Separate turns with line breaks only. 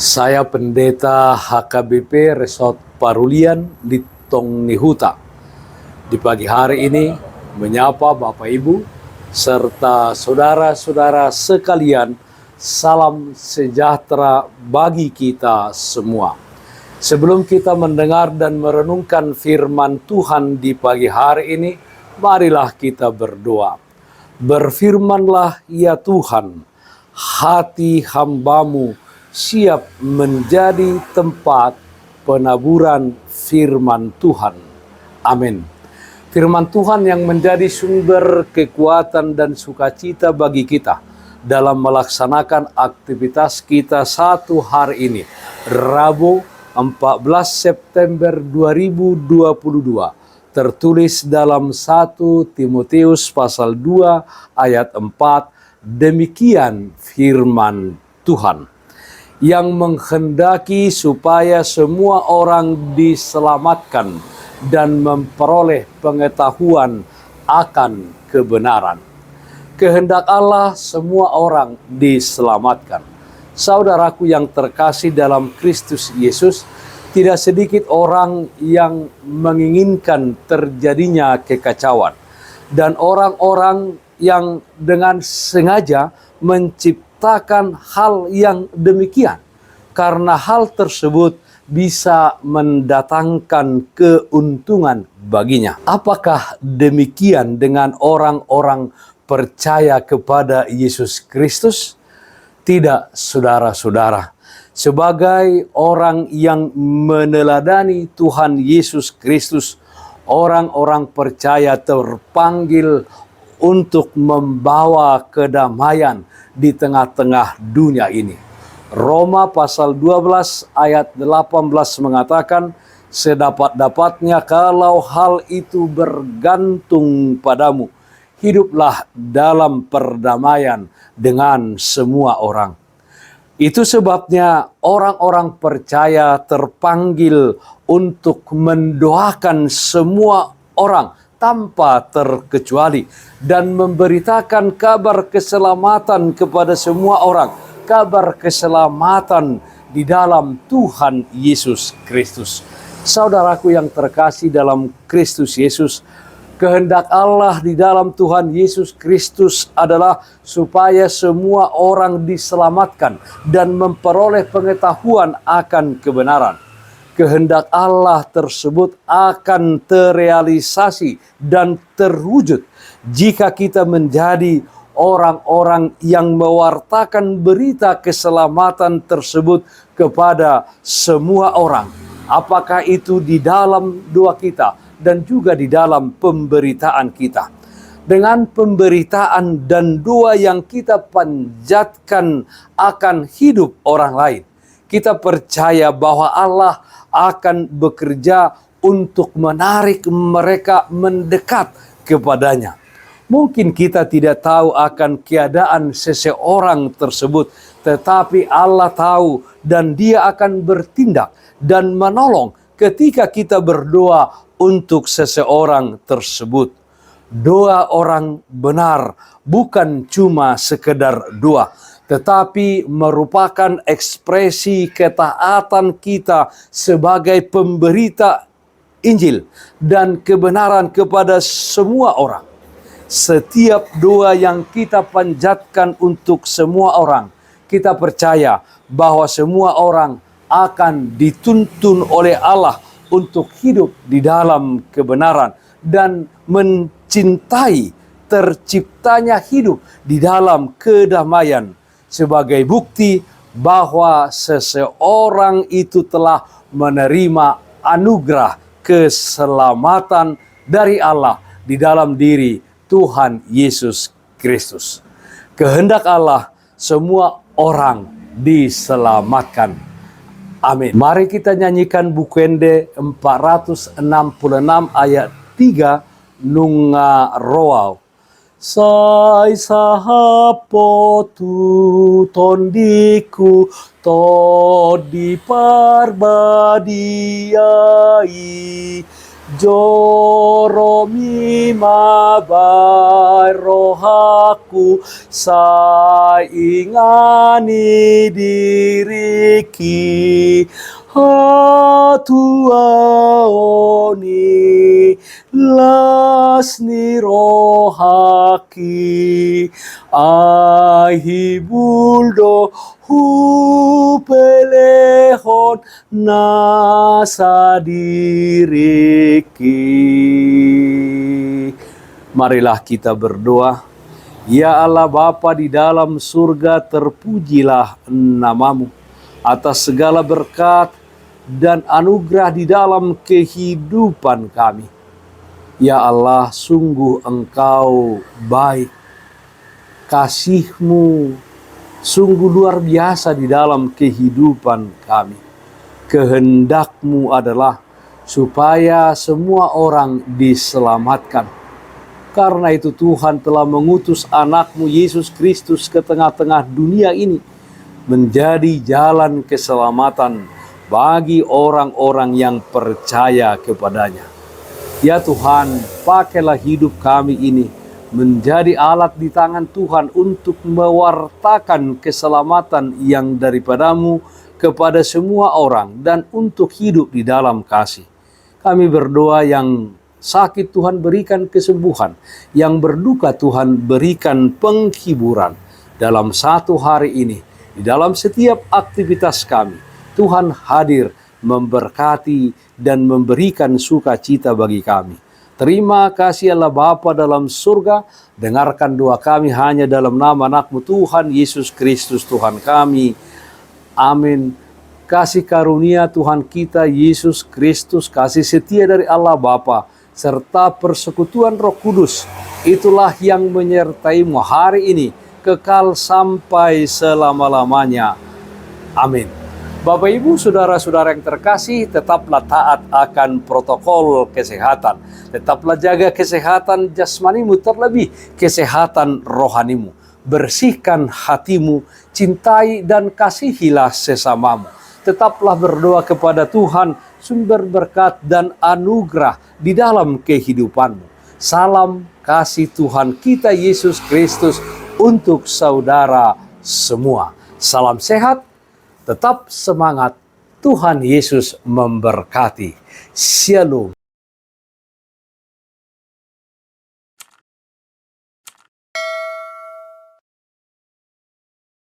Saya Pendeta HKBP Resort Parulian di Tongnihuta. Di pagi hari ini menyapa Bapak Ibu serta saudara-saudara sekalian, salam sejahtera bagi kita semua. Sebelum kita mendengar dan merenungkan firman Tuhan di pagi hari ini, marilah kita berdoa. Berfirmanlah ya Tuhan, hati hamba-Mu siap menjadi tempat penaburan firman Tuhan. Amin. Firman Tuhan yang menjadi sumber kekuatan dan sukacita bagi kita dalam melaksanakan aktivitas kita satu hari ini, Rabu 14 September 2022, tertulis dalam 1 Timotius pasal 2 ayat 4, demikian firman Tuhan, yang menghendaki supaya semua orang diselamatkan dan memperoleh pengetahuan akan kebenaran. Kehendak Allah semua orang diselamatkan. Saudaraku yang terkasih dalam Kristus Yesus, tidak sedikit orang yang menginginkan terjadinya kekacauan, dan orang-orang yang dengan sengaja menciptakan hal yang demikian, karena hal tersebut bisa mendatangkan keuntungan baginya. Apakah demikian dengan orang-orang percaya kepada Yesus Kristus? Tidak, saudara-saudara. Sebagai orang yang meneladani Tuhan Yesus Kristus, orang-orang percaya terpanggil untuk membawa kedamaian di tengah-tengah dunia ini. Roma pasal 12 ayat 18 mengatakan, sedapat-dapatnya kalau hal itu bergantung padamu, hiduplah dalam perdamaian dengan semua orang. Itu sebabnya orang-orang percaya terpanggil untuk mendoakan semua orang tanpa terkecuali dan memberitakan kabar keselamatan kepada semua orang, kabar keselamatan di dalam Tuhan Yesus Kristus. Saudaraku yang terkasih dalam Kristus Yesus, kehendak Allah di dalam Tuhan Yesus Kristus adalah supaya semua orang diselamatkan dan memperoleh pengetahuan akan kebenaran. Kehendak Allah tersebut akan terrealisasi dan terwujud jika kita menjadi orang-orang yang mewartakan berita keselamatan tersebut kepada semua orang. Apakah itu di dalam doa kita dan juga di dalam pemberitaan kita. Dengan pemberitaan dan doa yang kita panjatkan akan hidup orang lain, kita percaya bahwa Allah akan bekerja untuk menarik mereka mendekat kepadanya. Mungkin kita tidak tahu akan keadaan seseorang tersebut, tetapi Allah tahu dan Dia akan bertindak dan menolong ketika kita berdoa untuk seseorang tersebut. Doa orang benar bukan cuma sekedar doa, tetapi merupakan ekspresi ketaatan kita sebagai pemberita Injil dan kebenaran kepada semua orang. Setiap doa yang kita panjatkan untuk semua orang, kita percaya bahwa semua orang akan dituntun oleh Allah untuk hidup di dalam kebenaran dan mencintai terciptanya hidup di dalam kedamaian, sebagai bukti bahwa seseorang itu telah menerima anugerah keselamatan dari Allah di dalam diri Tuhan Yesus Kristus. Kehendak Allah semua orang diselamatkan. Amin. Mari kita nyanyikan Bukende 466 ayat 3, Nunga Roau. Sai sahapo tu tondiku to di parbadiai Joromi mabai rohaku saingani diriki hatua oni lasni rohaki ahibuldo hupelehon nasa diriki. Marilah kita berdoa. Ya Allah Bapa di dalam surga, terpujilah namamu atas segala berkat dan anugerah di dalam kehidupan kami. Ya Allah, sungguh Engkau baik. Kasih-Mu sungguh luar biasa di dalam kehidupan kami. Kehendak-Mu adalah supaya semua orang diselamatkan. Karena itu Tuhan telah mengutus anak-Mu Yesus Kristus ke tengah-tengah dunia ini menjadi jalan keselamatan bagi orang-orang yang percaya kepadanya. Ya Tuhan, pakailah hidup kami ini menjadi alat di tangan Tuhan untuk mewartakan keselamatan yang daripada-Mu kepada semua orang dan untuk hidup di dalam kasih. Kami berdoa, yang sakit Tuhan berikan kesembuhan, yang berduka Tuhan berikan penghiburan dalam satu hari ini. Di dalam setiap aktivitas kami, Tuhan hadir memberkati dan memberikan sukacita bagi kami. Terima kasih Allah Bapa dalam surga, dengarkan doa kami hanya dalam nama anak-Mu Tuhan Yesus Kristus Tuhan kami. Amin. Kasih karunia Tuhan kita Yesus Kristus, kasih setia dari Allah Bapa, serta persekutuan Roh Kudus, itulah yang menyertai-Mu hari ini, kekal sampai selama-lamanya. Amin. Bapak Ibu, saudara-saudara yang terkasih, tetaplah taat akan protokol kesehatan. Tetaplah jaga kesehatan jasmanimu, terlebih kesehatan rohanimu. Bersihkan hatimu, cintai dan kasihilah sesamamu. Tetaplah berdoa kepada Tuhan, sumber berkat dan anugerah di dalam kehidupanmu. Salam kasih Tuhan kita Yesus Kristus untuk saudara semua. Salam sehat, tetap semangat, Tuhan Yesus memberkati. Shalom.